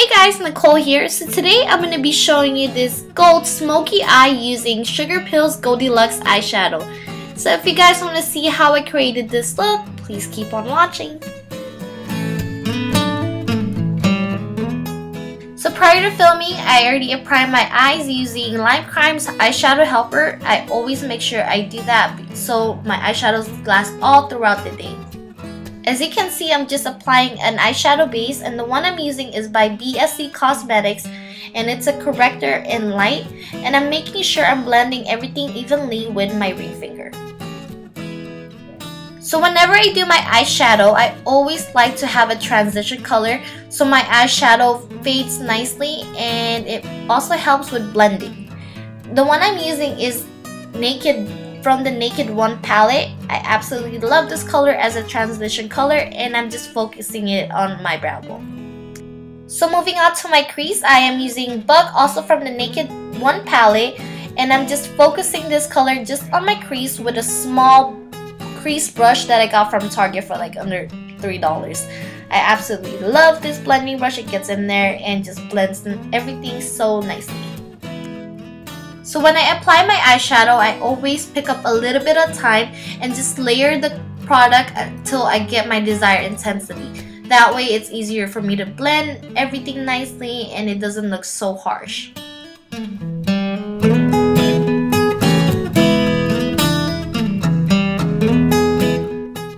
Hey guys, Nicole here. So today I'm going to be showing you this gold smoky eye using Sugarpill Goldilux eyeshadow. So if you guys want to see how I created this look, please keep on watching. So prior to filming, I already applied my eyes using Lime Crime's eyeshadow helper. I always make sure I do that so my eyeshadows last all throughout the day. As you can see, I'm just applying an eyeshadow base, and the one I'm using is by BSC Cosmetics, and it's a corrector in light, and I'm making sure I'm blending everything evenly with my ring finger. So whenever I do my eyeshadow, I always like to have a transition color so my eyeshadow fades nicely, and it also helps with blending. The one I'm using is from the Naked One palette. I absolutely love this color as a transition color, and I'm just focusing it on my brow bone. So moving on to my crease, I am using Bug, also from the Naked One palette, and I'm just focusing this color just on my crease with a small crease brush that I got from Target for like under $3. I absolutely love this blending brush. It gets in there and just blends everything so nicely. So when I apply my eyeshadow, I always pick up a little bit of time and just layer the product until I get my desired intensity. That way it's easier for me to blend everything nicely and it doesn't look so harsh.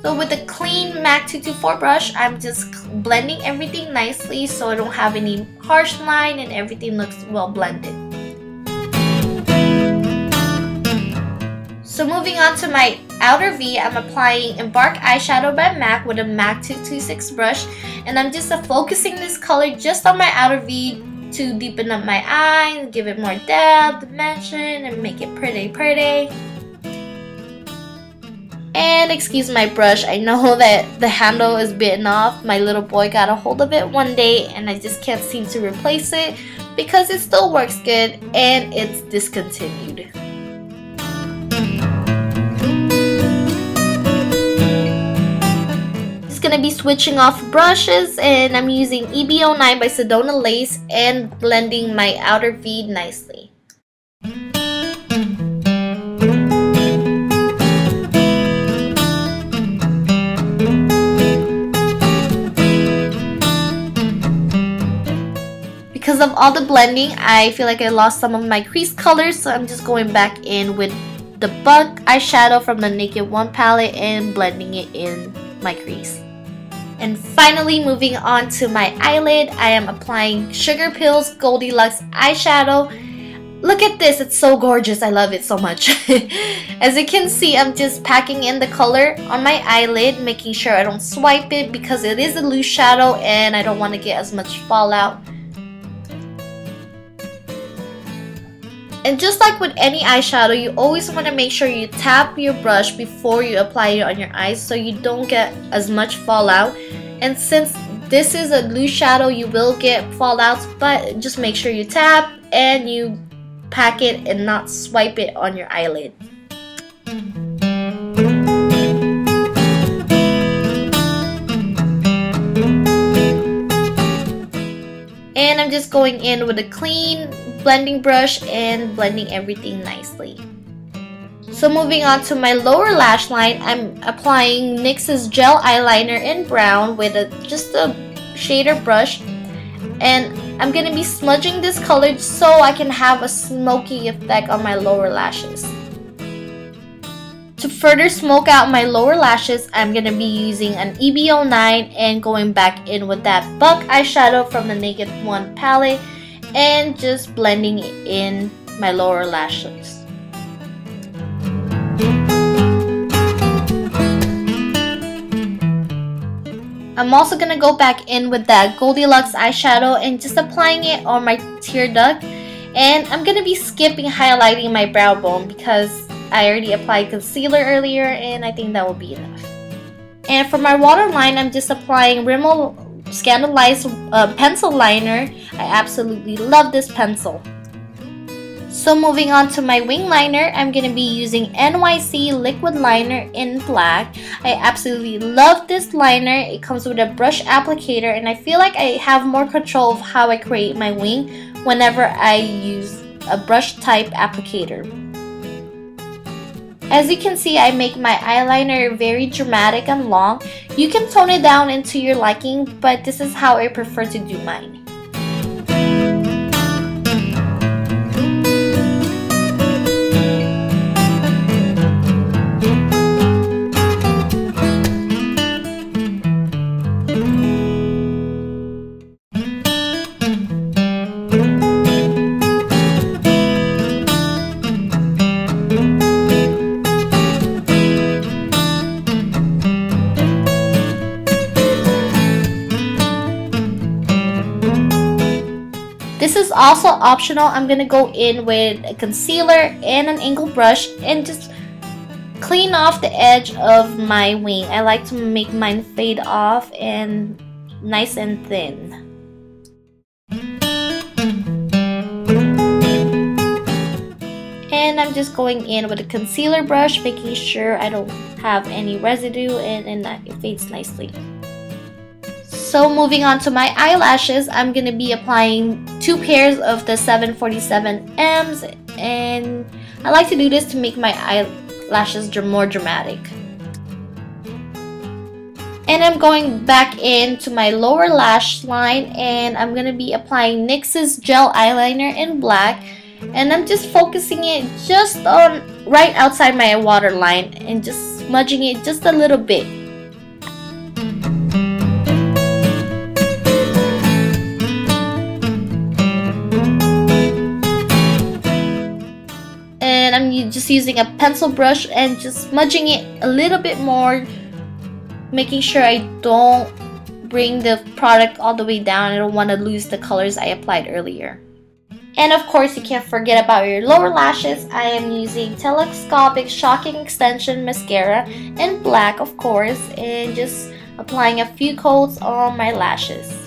So with the clean MAC 224 brush, I'm just blending everything nicely so I don't have any harsh line and everything looks well blended. So moving on to my outer V, I'm applying Embark eyeshadow by MAC with a MAC 226 brush, and I'm just focusing this color just on my outer V to deepen up my eye, give it more depth, dimension, and make it pretty. And excuse my brush, I know that the handle is bitten off. My little boy got a hold of it one day and I just can't seem to replace it because it still works good and it's discontinued. Gonna be switching off brushes, and I'm using EB09 by Sedona Lace and blending my outer V nicely. Because of all the blending, I feel like I lost some of my crease colors, so I'm just going back in with the Bug eyeshadow from the Naked One palette and blending it in my crease. And finally, moving on to my eyelid, I am applying Sugarpill Goldilux eyeshadow. Look at this, it's so gorgeous. I love it so much. As you can see, I'm just packing in the color on my eyelid, making sure I don't swipe it because it is a loose shadow and I don't want to get as much fallout. And just like with any eyeshadow, you always want to make sure you tap your brush before you apply it on your eyes so you don't get as much fallout. And since this is a loose shadow, you will get fallouts, but just make sure you tap and you pack it and not swipe it on your eyelid. And I'm just going in with a clean blending brush and blending everything nicely. So moving on to my lower lash line, I'm applying NYX's gel eyeliner in brown with just a shader brush, and I'm going to be smudging this color so I can have a smoky effect on my lower lashes. To further smoke out my lower lashes, I'm going to be using an EB09 and going back in with that Bug eyeshadow from the Naked One palette and just blending it in my lower lashes. I'm also going to go back in with that Goldilux eyeshadow and just applying it on my tear duct, and I'm going to be skipping highlighting my brow bone because I already applied concealer earlier and I think that will be enough. And for my waterline, I'm just applying Rimmel Scandeleyes pencil liner. I absolutely love this pencil. So moving on to my wing liner, I'm going to be using NYX liquid liner in black. I absolutely love this liner. It comes with a brush applicator and I feel like I have more control of how I create my wing whenever I use a brush type applicator. As you can see, I make my eyeliner very dramatic and long. You can tone it down into your liking, but this is how I prefer to do mine. This is also optional. I'm going to go in with a concealer and an angled brush and just clean off the edge of my wing. I like to make mine fade off and nice and thin. And I'm just going in with a concealer brush, making sure I don't have any residue and that it fades nicely. So moving on to my eyelashes, I'm going to be applying 2 pairs of the 747Ms, and I like to do this to make my eyelashes more dramatic. And I'm going back into my lower lash line and I'm going to be applying NYX's gel eyeliner in black, and I'm just focusing it just on right outside my waterline and just smudging it just a little bit. And I'm just using a pencil brush and just smudging it a little bit more, making sure I don't bring the product all the way down. I don't want to lose the colors I applied earlier. And of course, you can't forget about your lower lashes. I am using Telescopic Shocking Extension Mascara in black, of course, and just applying a few coats on my lashes.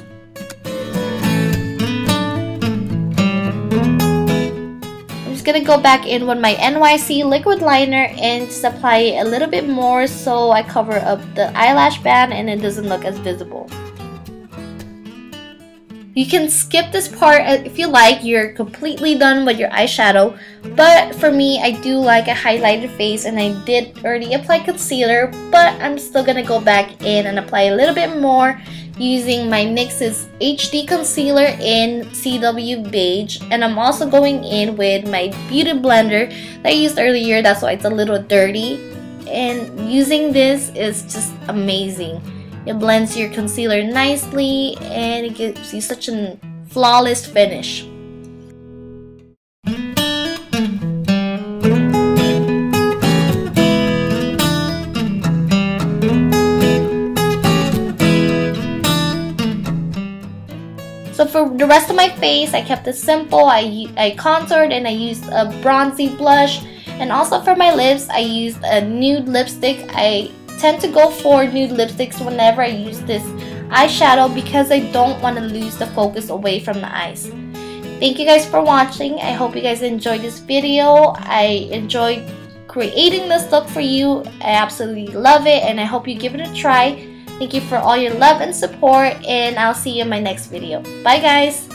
Gonna go back in with my NYX liquid liner and just apply it a little bit more so I cover up the eyelash band and it doesn't look as visible. You can skip this part if you like. You're completely done with your eyeshadow, but for me, I do like a highlighted face and I did already apply concealer, but I'm still gonna go back in and apply a little bit more using my NYX HD Concealer in CW4 Beige, and I'm also going in with my beauty blender that I used earlier. That's why it's a little dirty, and using this is just amazing. It blends your concealer nicely and it gives you such a flawless finish. So for the rest of my face, I kept it simple. I contoured and I used a bronzy blush. And also for my lips, I used a nude lipstick. I tend to go for nude lipsticks whenever I use this eyeshadow because I don't want to lose the focus away from the eyes. Thank you guys for watching. I hope you guys enjoyed this video. I enjoyed creating this look for you. I absolutely love it and I hope you give it a try. Thank you for all your love and support, and I'll see you in my next video. Bye guys!